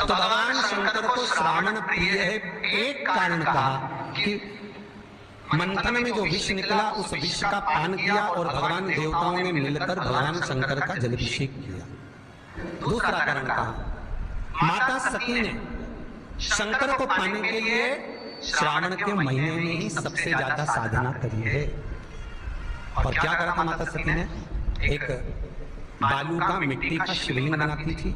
तो भगवान शंकर को श्रावण प्रिय है। एक कारण कहा कि मंथन में जो विष निकला उस विष का पान किया और भगवान देवताओं ने मिलकर भगवान शंकर का जलाभिषेक किया। दूसरा कारण कहा माता सती ने शंकर को पाने के लिए श्रावण के महीने में ही सबसे ज्यादा साधना करी है। और क्या करा था माता सती ने? एक बालू का मिट्टी का शिवलिंग बनाती थी,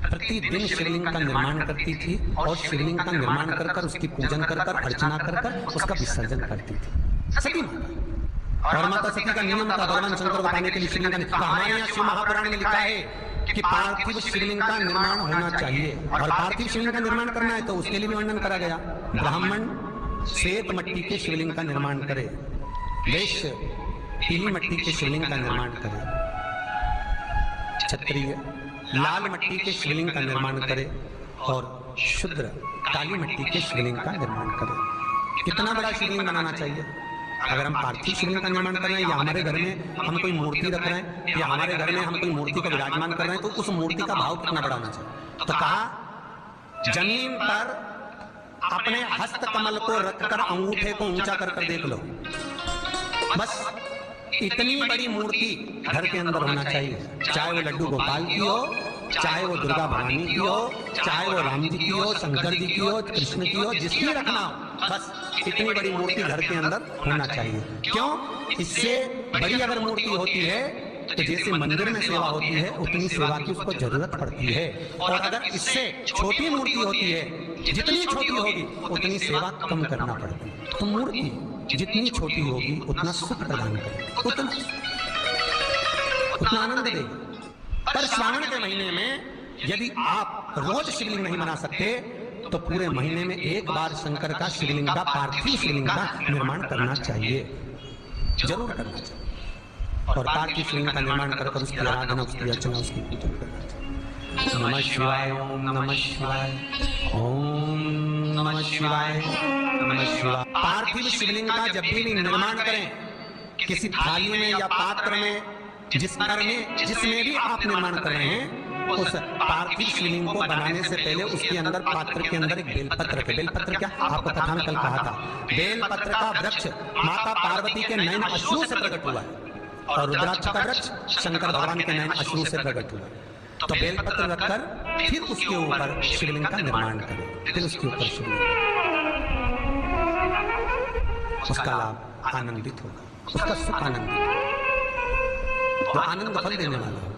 प्रतिदिन शिवलिंग का निर्माण करती थी और शिवलिंग का निर्माण कर कर उसकी पूजन कर कर अर्चना कर कर उसका विसर्जन करती थी सती माता। और माता सती का नियम था भगवान शंकर को पाने के लिए शिवलिंग का। हमारे यहाँ शिव महापुराण में लिखा है कि पार्थिव शिवलिंग का निर्माण होना चाहिए और पार्थिव शिवलिंग का निर्माण करना है तो उसके लिए भी वर्णन करा गया। ब्राह्मण श्वेत मिट्टी के शिवलिंग का निर्माण करे, वैश्य पीली मिट्टी के शिवलिंग का निर्माण करे, क्षत्रिय लाल मिट्टी के शिवलिंग का निर्माण करे और शूद्र काली मिट्टी के शिवलिंग का निर्माण करे। कितना बड़ा शिवलिंग बनाना चाहिए? अगर हम पार्थिव शिवलिंग का निर्माण कर रहे हैं या हमारे घर में हम कोई मूर्ति रख रहे हैं या हमारे घर में हम कोई मूर्ति को विराजमान कर रहे हैं तो उस मूर्ति का भाव कितना बढ़ाना चाहिए? तो कहा जमीन पर अपने हस्त कमल को रखकर अंगूठे को ऊंचा कर कर देख लो, बस इतनी बड़ी मूर्ति घर के अंदर होना चाहिए। चाहे वो लड्डू गोपाल की हो, चाहे वो दुर्गा भवानी की हो, चाहे वो राम जी की हो, शंकर जी की हो, कृष्ण की हो, जिसकी रखना हो, बस इतनी बड़ी मूर्ति घर के अंदर होना चाहिए। क्यों? इससे बड़ी अगर मूर्ति होती है तो जैसे मंदिर में सेवा होती है उतनी सेवा की उसको जरूरत पड़ती है, और अगर इससे छोटी मूर्ति होती है जितनी छोटी होगी उतनी सेवा कम करना पड़ती है। तो मूर्ति जितनी छोटी होगी उतना सुख प्रदान करेगी, उतना आनंद देगी। पर श्रावण के महीने में यदि आप रोज शिवलिंग नहीं बना सकते तो पूरे महीने में एक बार शंकर का शिवलिंग का पार्थिव शिवलिंग का निर्माण करना चाहिए, जरूर करना चाहिए। और पार्थिव शिवलिंग का निर्माण कर उसकी आराधना, उसकी अर्चना, उसकी पूजन करना चाहिए। नमः शिवाय, ओम नमः शिवाय, ओम नमः शिवाय, नमः शिवाय। पार्थिव शिवलिंग का जब भी निर्माण करें किसी थाली में या पात्र में, जिसमें भी आप निर्माण कर रहे हैं, उस पार्थिव शिवलिंग को बनाने से पहले उसके अंदर पात्र के अंदर एक बेलपत्र है। बेलपत्र क्या आपको कथा में कल कहा था, बेलपत्र का वृक्ष माता पार्वती के नयन अश्रु से प्रकट हुआ है और रुद्राक्ष का वृक्ष शंकर भगवान के नयन अश्रु से प्रकट हुआ है। तो बेलपत्र रखकर फिर उसके ऊपर शिवलिंग का निर्माण करें, फिर उसके ऊपर शिवलिंग, उसका लाभ आनंदित होगा, उसका सुख आनंदित, तो आनंद फल देने वाला होगा।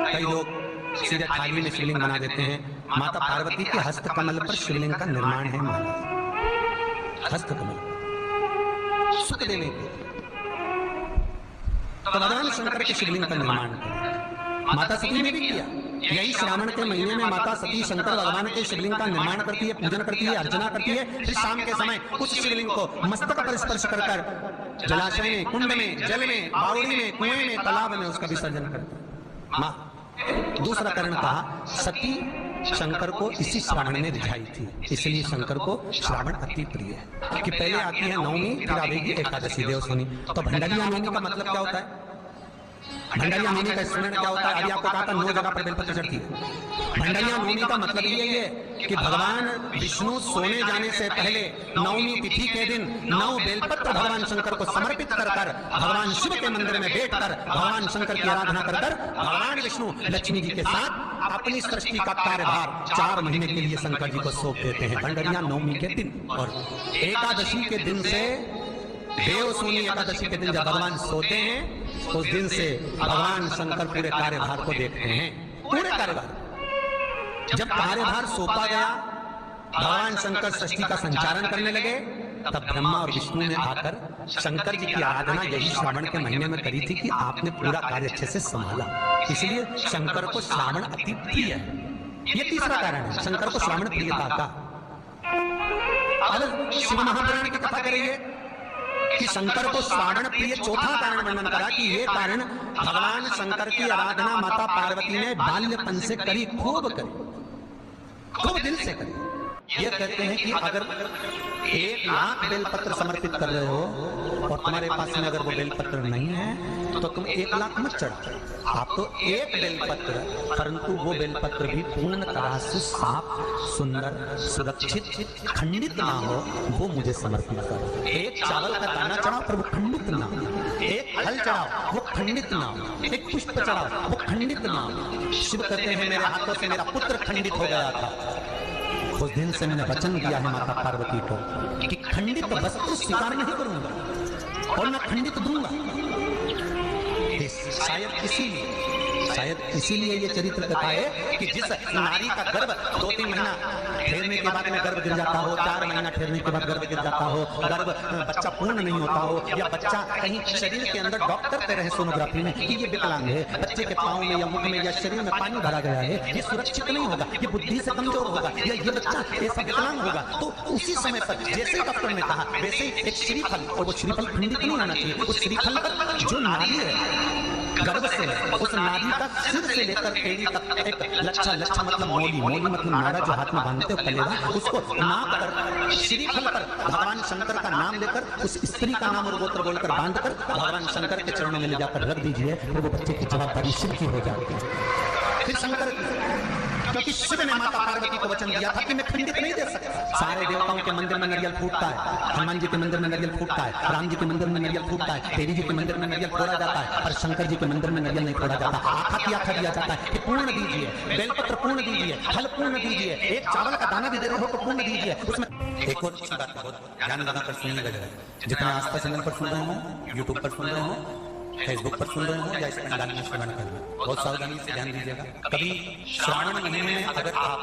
कई लोग सीधे थाली में शिवलिंग बना देते हैं। माता पार्वती के हस्त कमल पर शिवलिंग का निर्माण है। महाराज हस्त कमल सुख देने के, तो भगवान शंकर के शिवलिंग का निर्माण करें। माता सती ने भी किया। यही श्रावण के महीने में माता सती शंकर भगवान के शिवलिंग का निर्माण करती है, पूजन करती है, अर्चना करती है। फिर शाम के समय उस शिवलिंग को मस्तक पर स्पर्श कर कर जलाशय में, कुंड में, जल में, बावड़ी में, कुएं में, तालाब में उसका विसर्जन करती है। माँ दूसरा कारण कहा सती शंकर को इसी श्रावण में रिझाई थी, इसलिए शंकर को श्रावण अति प्रिय है। कि पहले आती है नवमी, फिर आएगी एकादशी देवशनी। तो भंडारिया नवमी का मतलब क्या होता है? भंडारिया नवमी का स्मरण क्या होता है? अभी आपको कहा था 9 जगह पर बेलपत्र चढ़ती है। भंडारिया नवमी का मतलब ये है कि भगवान विष्णु सोने जाने से पहले नवमी तिथि के दिन 9 बेलपत्र भगवान शंकर को समर्पित कर कर भगवान शिव के मंदिर में बैठकर भगवान शंकर की आराधना कर कर भगवान विष्णु लक्ष्मी जी के साथ अपनी सृष्टि का कार्यभार 4 महीने के लिए शंकर जी को सौंप देते हैं भंडारिया नवमी के दिन। और एकादशी के दिन से, देवशूनी एकादशी के दिन जब भगवान सोते हैं उस दिन से भगवान शंकर पूरे कार्यभार को देखते हैं। पूरे कार्यभार जब कार्यभार सौंपा गया, भगवान शंकर सृष्टि का संचालन करने लगे, तब ब्रह्मा और विष्णु ने आकर शंकर जी की आराधना यही श्रावण के महीने में करी थी कि आपने पूरा कार्य अच्छे से संभाला, इसलिए शंकर को श्रावण अति प्रिय है। ये तीसरा कारण है शंकर को श्रावण प्रियता का। अब शिव महापुराण की कथा करेंगे कि शंकर को श्रावण प्रिय चौथा कारण वर्णन करा कि ये कारण भगवान शंकर की आराधना माता पार्वती ने बाल्यपन से करी, खूब करी, खूब दिल से करी। ये कहते हैं कि अगर 1,00,000 बेलपत्र समर्पित कर रहे हो और तुम्हारे पास में अगर वो बेलपत्र नहीं है तो तुम 1,00,000 मत चढ़ाओ। आप तो एक बेलपत्र, परंतु वो बेलपत्र भी पूर्ण तरह से साफ, सुंदर, सुरक्षित, खंडित ना हो, वो मुझे समर्पित करो। एक चावल का दाना चढ़ाओ पर वो खंडित ना हो, एक फल चढ़ाओ वो खंडित ना हो, एक पुष्प चढ़ाओ वो खंडित ना हो। शिव कहते हैं मेरे हाथों से मेरा पुत्र खंडित हो गया था, उस दिन से मैंने वचन दिया है माता पार्वती को कि खंडित वस्तु स्वीकार नहीं करूंगा और मैं खंडित दूंगा। शायद इसीलिए ये चरित्र कथा है कि जिस नारी का गर्भ 2-3 महीना ठहरने के बाद में गर्भ गिर जाता हो, 4 महीना ठहरने के बाद गर्भ गिर जाता हो, गर्भ बच्चा पूर्ण नहीं होता हो, या बच्चा कहीं शरीर के अंदर डॉक्टर कह रहे सोनोग्राफी में कि ये विकलांग है, बच्चे के पाँव में या मुख में या शरीर में पानी भरा गया है, ये सुरक्षित नहीं होगा, ये बुद्धि से कमजोर होगा, या ये बच्चा ऐसा विकलांग होगा, तो उसी समय पर जैसे डॉक्टर ने कहा वैसे ही एक श्रीफल, और वो श्रीफल खंडित नहीं होना चाहिए, उस श्रीफल पर जो नारी है गर्भ से उस नारी का सिर से लेकर एड़ी तक एक लच्छा मतलब मोली मतलब नाड़ा जो हाथ में बांधते हो कलेगा, उसको नाप कर श्रीफल पर भगवान शंकर का नाम लेकर उस स्त्री का नाम और गोत्र बोलकर बांधकर भगवान शंकर के चरणों में ले जाकर रख दीजिए, फिर वो बच्चे की जवाबदारी शिव की हो जाती है। फिर शंकर, क्योंकि शिव ने माता पार्वती को वचन दिया था कि मैं खंडित नहीं दे सकता। सारे देवताओं के मंदिर में नारियल फूटता है, हनुमान जी के मंदिर में नारियल फूटता है, राम जी के मंदिर में नारियल फूटता है, देवी जी के मंदिर में नारियल फोड़ा जाता है, और शंकर जी के मंदिर में नारियल नहीं फोड़ा जाता। आखा की आखा दिया जाता है कि पूर्ण दीजिए, बेलपत्र पूर्ण दीजिए, फल पूर्ण दीजिए, एक चावल का दाना भी दे रहे हो तो पूर्ण दीजिए। उसमें एक और बात बहुत ध्यान लगाकर सुनने लगे, जितना आस्था चैनल पर सुन रहे हो, यूट्यूब पर सुन रहे हो, फेसबुक पर सुन रहे हो या इस पंडाल में श्रवण कर रहे हो, बहुत सावधानी से ध्यान दीजिएगा। कभी श्रावण महीने में अगर आप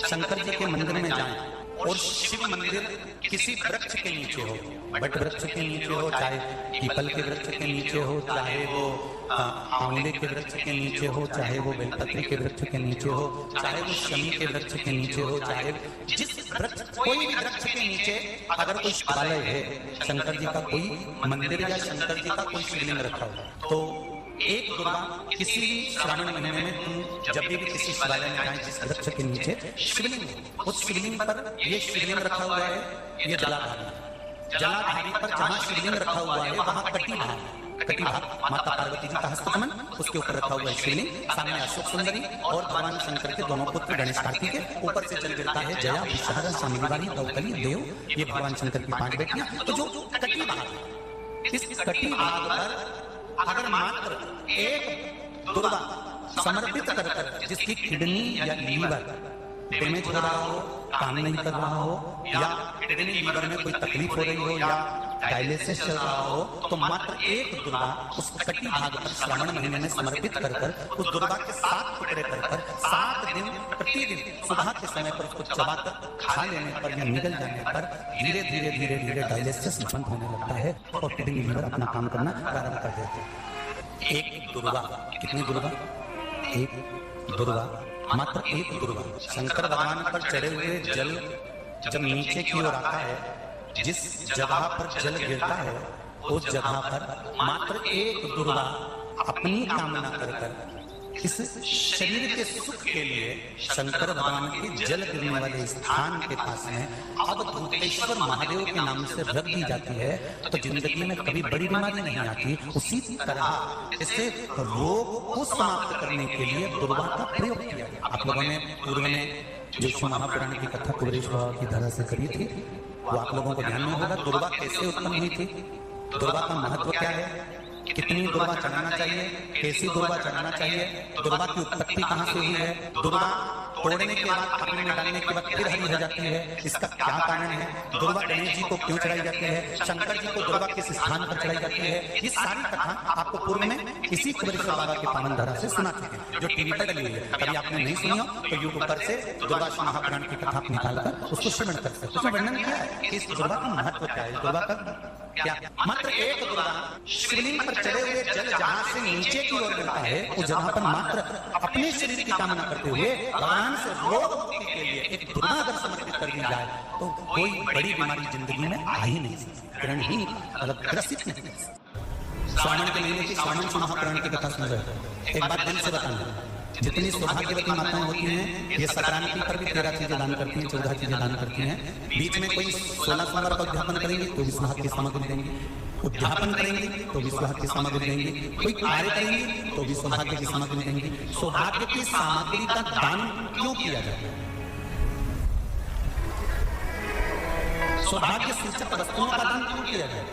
शंकर जी के मंदिर में जाएं और शिव मंदिर किसी वृक्ष के नीचे हो, बट वृक्ष के नीचे हो, चाहे पीपल के वृक्ष के नीचे हो, चाहे वो आंवले के वृक्ष के नीचे हो, चाहे वो बेलपत्री के वृक्ष के नीचे हो, चाहे वो शमी के वृक्ष के नीचे हो, चाहे जिस वृक्ष, कोई भी वृक्ष के नीचे अगर कोई शिवालय है, शंकर जी का कोई मंदिर या शंकर जी का कोई शिवलिंग रखा हो, तो एक दुर्गा किसी भी श्रावण महीने में तुम जब भी किसी शिवालय में जाए जिस वृक्ष के नीचे शिवलिंग, उस शिवलिंग पर ये शिवलिंग रखा हुआ है, ये जलाधारी पर जहाँ शिवलिंग रखा हुआ है वहाँ कटी भाग माता पार्वती जी का हस्तकमल, उसके ऊपर रखा हुआ है शिवलिंग, सामने अशोक सुंदरी और भगवान शंकर के दोनों पुत्र गणेश कार्तिक के ऊपर से जल गिरता है जया, विशाखा, सामग्री, दौकली, देव, ये भगवान शंकर की 5 बेटियां। तो जो कटी भाग, इस कटी भाग पर अगर मात्र एक दुर्गा समर्पित कर जिसकी किडनी या लीवर डैमेज हो रहा हो, काम नहीं कर रहा हो, या किडनी लीवर में कोई तकलीफ हो रही हो, या डायलिसिस चल रहा हो, तो मात्र एक दुर्गा उस कटी भाग पर श्रावण महीने में समर्पित कर उस दुर्गा के 7 टुकड़े कर 7 दिन प्रतिदिन सुबह के समय पर उसको चबाकर खा लेने पर या निगल जाने पर धीरे धीरे डायलिसिस बंद होने लगता है और किडनी लीवर अपना काम करना प्रारंभ कर देते हैं। एक दुर्गा, कितनी दुर्गा? एक दुर्गा, मात्र एक दुर्गा। शंकर भगवान पर चढ़े हुए जल जब नीचे की ओर आता है, जिस जगह पर जल गिरता है उस जगह पर मात्र एक दुर्गा अपनी कामना कर इस शरीर के सुख के लिए शंकर भगवान के जल गिरने वाले स्थान के पास में अब भूतेश्वर महादेव के नाम से रख दी जाती है, तो जिंदगी में कभी बड़ी बीमारी नहीं आती। उसी तरह इसे रोग को समाप्त करने के लिए दुर्गा का प्रयोग किया। आप लोगों ने पूर्व में जो शिव महापुराण की कथा कुबेरेश बाबा की तरह से करी थी, वो आप लोगों को ध्यान में होगा। दुर्गा कैसे उत्पन्न हुई थी, दुर्गा का महत्व क्या है, कितनी दुर्गा चढ़ाना चाहिए, कैसी दुर्गा चढ़ाना चाहिए, दुर्गा की उत्पत्ति कहाँ से हुई है, दुर्गा तोड़ने के बाद पानी में डालने के बाद फिर हरी हो जाती है, इसका क्या कारण है, दुर्गा गणेश जी को क्यों चढ़ाई जाती है, शंकर जी को दुर्गा किस स्थान पर चढ़ाई जाती है, ये सारी कथा आपको पूर्व में इसी कुबेरेश्वर बाबा के पावन धारा से सुना चुके हैं, जो टीवी पर डली हुई है। कभी आपने नहीं सुनी हो तो यूट्यूब पर से दुर्गा शिव महापुराण की कथा निकालकर उसको श्रवण कर सकते। उसमें वर्णन किया है कि इस दुर्गा का महत्व क्या है, दुर्गा का क्या, मात्र एक दुर्गा शिवलिंग पर चढ़े हुए जल जहां से नीचे की ओर गिरता है उस जगह पर मात्र अपने शरीर की कामना करते हुए भगवान से रोग मुक्ति के लिए एक दुर्गा अगर समर्पित कर दी जाए तो कोई बड़ी बीमारी जिंदगी में आ ही नहीं सकती, ग्रहणहीन मतलब ग्रसित नहीं सकती। श्रावण के महीने की श्रावण शिव महापुराण की कथा सुन रहे, एक बात दिल से बताना, जितनी सौभाग्यवती माताएं होती हैं ये संक्रांति पर भी 13 चीजें दान करती हैं, 14 चीजें दान करती हैं। बीच में कोई 16 सोमवार का उद्यापन करेंगे तो 20 लाख की सामग्री देंगे, उद्यापन करेंगे तो 20 लाख की सामग्री देंगे, कोई कार्य करेंगे तो भी सौभाग्य की सामग्री देंगे। सौभाग्य की सामग्री का दान क्यों किया जाता है? सौभाग्य सूचक वस्तुओं का दान क्यों किया जाता है?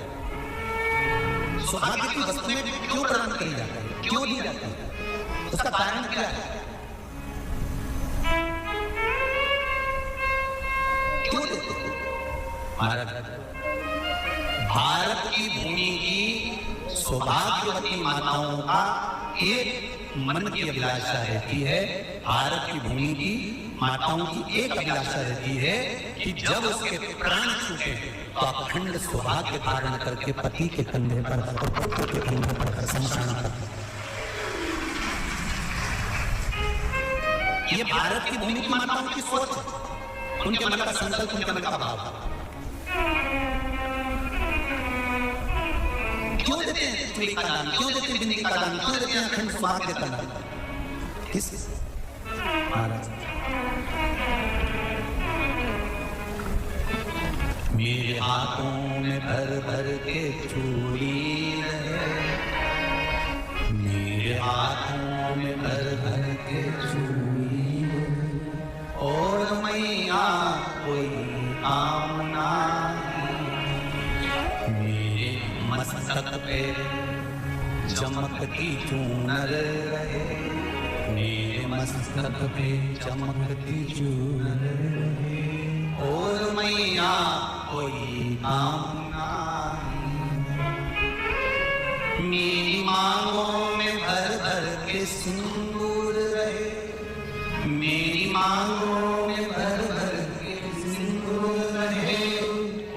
सौभाग्य की वस्तुएं क्यों प्रदान की जाती है, क्यों दी जाती है? उसका कारण क्या है? क्यों देते हैं? भारत की भूमि की सौभाग्यवती माताओं का एक मन की अभिलाषा रहती है, भारत की भूमि की माताओं की एक अभिलाषा रहती है कि जब उसके प्राण छूटे तो अखंड सौभाग्य धारण करके पति के कंधे पर के कंधे पर शमशान कर। ये भारत की भूमि की माताओं की सोच है, उनके मन का संकल्प, उनके मन का भाव। क्यों देते हैं चूड़ी का दान, क्यों देते हैं बिंदी का दान, क्यों देते हैं अखंड सौभाग्य का दान? किस महाराज? मेरे हाथों में भर भर के चूड़ी रहे, मेरे हाथों में भर भर के चूड़ी और मैया कोई कामना, मेरे मस्तक पे चमकती चूनर रहे, मेरे मस्तक पे चमकती चूनर रहे और मैया कोई कामना, मेरी मांगों में भर भर के सिंदूर रहे, मेरी मांगों में भर भर के सिंदूर रहे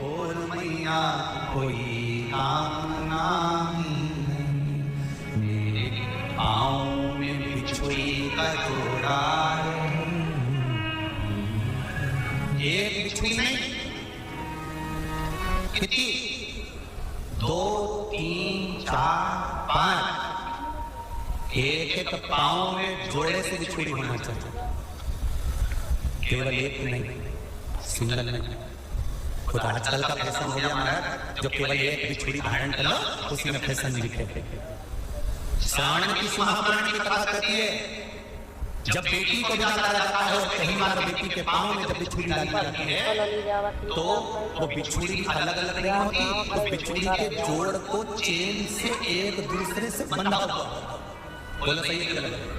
और मैया कोई कामना नहीं, मेरे पाँव में बिछुई का जोड़ा है, एक बिछुई नहीं कितनी, 2, 3, 4, 5, एक पाँव में जोड़े से बिछुड़ी होना चाहिए, केवल एक नहीं, सिंगल नहीं। खुद आजकल का फैशन हो गया महाराज, जो केवल एक बिछुड़ी धारण कर लो उसी में फैशन लिखे। श्रावण की महापुराण की कथा कहती है, जब बेटी को विदा करा जाता है और पहली बार बेटी के पांव में जब बिछुड़ी डाली जाती है तो वो बिछुड़ी अलग अलग नहीं होती, तो बिछुड़ी के जोड़ को चेन से एक दूसरे से बंधा हुआ। बोलो सही है गलत?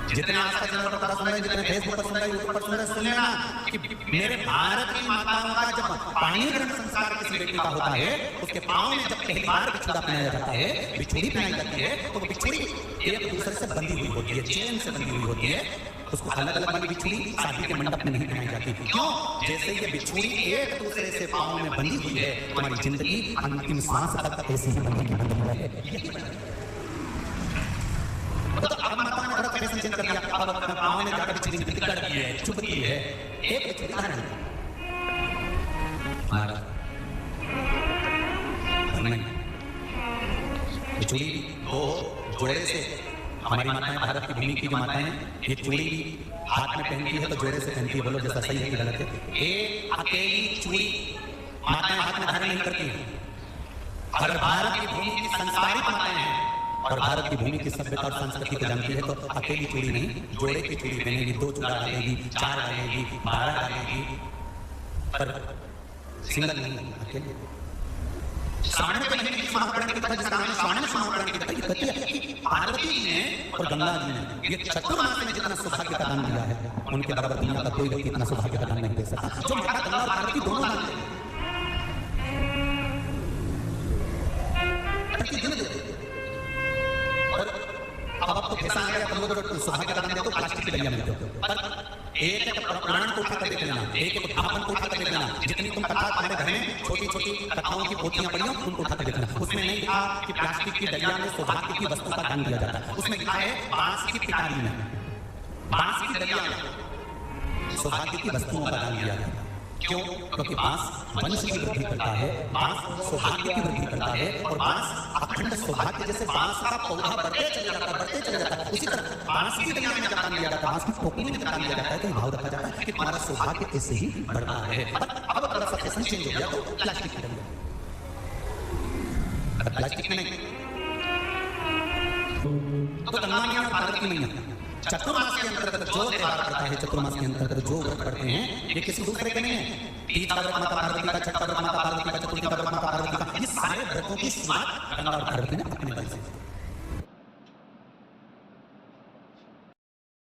जितने आस्था चैनल पर पता सुन रहे, जितने फेसबुक पर सुन रहे, यूट्यूब पर सुन रहे, सुन लेना कि मेरे भारत की माताओं का जब पानी ग्रहण संस्कार किसी बेटी का होता है, उसके पांव में जब पहली बार बिछुड़ा पहनाया जाता है, बिछुड़ी पहनाई जाती है, तो वो बिछुड़ी एक दूसरे से बंधी हुई होती है, चेन से बंधी हुई होती है। उसको अलग अलग वाली बिछुड़ी शादी के मंडप में नहीं पहनाई जाती। क्यों? जैसे ये बिछुड़ी एक दूसरे से पांव में बंधी हुई है, तुम्हारी जिंदगी अंतिम सांस तक ऐसी ही बंधी रहे। तो अब माता ने थोड़ा फैशन चेंज कर दिया, अब पाँव में जाकर बिछुड़ी टिकट की है, चुप की है, एक बिछुड़ी कहाँ है महाराज? नहीं, बिछुड़ी वो जोड़े से, हमारी माताएं भारत की भूमि की जो माताएं हैं, ये चूड़ी भी हाथ में पहनती है तो जोड़े से पहनती है। बोलो जैसा सही है कि गलत है? एक अकेली चूड़ी माताएं हाथ में धारण नहीं करती है। अगर भारत की भूमि की संस्कारित माताएं हैं और भारत की भूमि की सभ्यता और संस्कृति को जानती है तो अकेली चूड़ी नहीं, जोड़े की चूड़ी पहनेगी, 2 चूड़ा डालेगी, 4 डालेगी, 12 डालेगी, पर सिंगल नहीं, अकेले। श्रावण के महीने की महापुराण की कथा, जिसका नाम है श्रावण महापुराण की कथा, ये कहती है कि पार्वती जी ने और गंगा जी ने ये चतुर्मास में जितना सौभाग्य का दान दिया है, उनके बराबर दुनिया का कोई व्यक्ति इतना सौभाग्य का दान नहीं दे सकता। जो माता गंगा और पार्वती दोनों दान देते हैं, प्रतिदिन देते हैं। और अब तो फैशन आ गया, तुम लोग तो सौभाग्य का दान देते हो, प्लास्टिक की डलियां देते हो, पर एक पुराण को उठाकर देख लेना, एक उद्यापन को उठाकर देख लेना। जितनी तुम कथा तुम्हारे घर में छोटी छोटी कथाओं की पोथियां पड़ी हो, उनको उठाकर देख लेना। उसमें नहीं लिखा कि प्लास्टिक की डलिया में सौभाग्य की वस्तु का दान दिया जाता है, उसमें लिखा है बांस की पिटारी में, बांस की डलिया में सौभाग्य की वस्तुओं का दान दिया जाता है। क्यों? क्योंकि बांस वंश की वृद्धि करता है, बांस सौभाग्य की वृद्धि करता है, और बांस अखंड सौभाग्य, जैसे बांस का पौधा बढ़ते चले जाता है, बढ़ते चले जाता है, उसी तरह बांस की दुनिया में जब काम लिया जाता है, बांस की टोकरी में जब काम लिया जाता है, तो भाव रखा जाता है कि तुम्हारा सौभाग्य ऐसे ही बढ़ता है। अब थोड़ा सा फैशन चेंज हो गया तो प्लास्टिक की तरह, प्लास्टिक में नहीं तो गंगा मैया और पार्वती मैया चतुर्मास के अंतर्गत जो त्योहार करता है, चतुर्मास के अंतर्गत जो व्रत करते हैं, ये किसी दूसरे के नहीं है। तीज का व्रत माता पार्वती का, छठ का व्रत माता पार्वती का, चतुर्थी का व्रत माता पार्वती का, ये सारे व्रतों की शुरुआत गंगा और पार्वती ने अपने बल से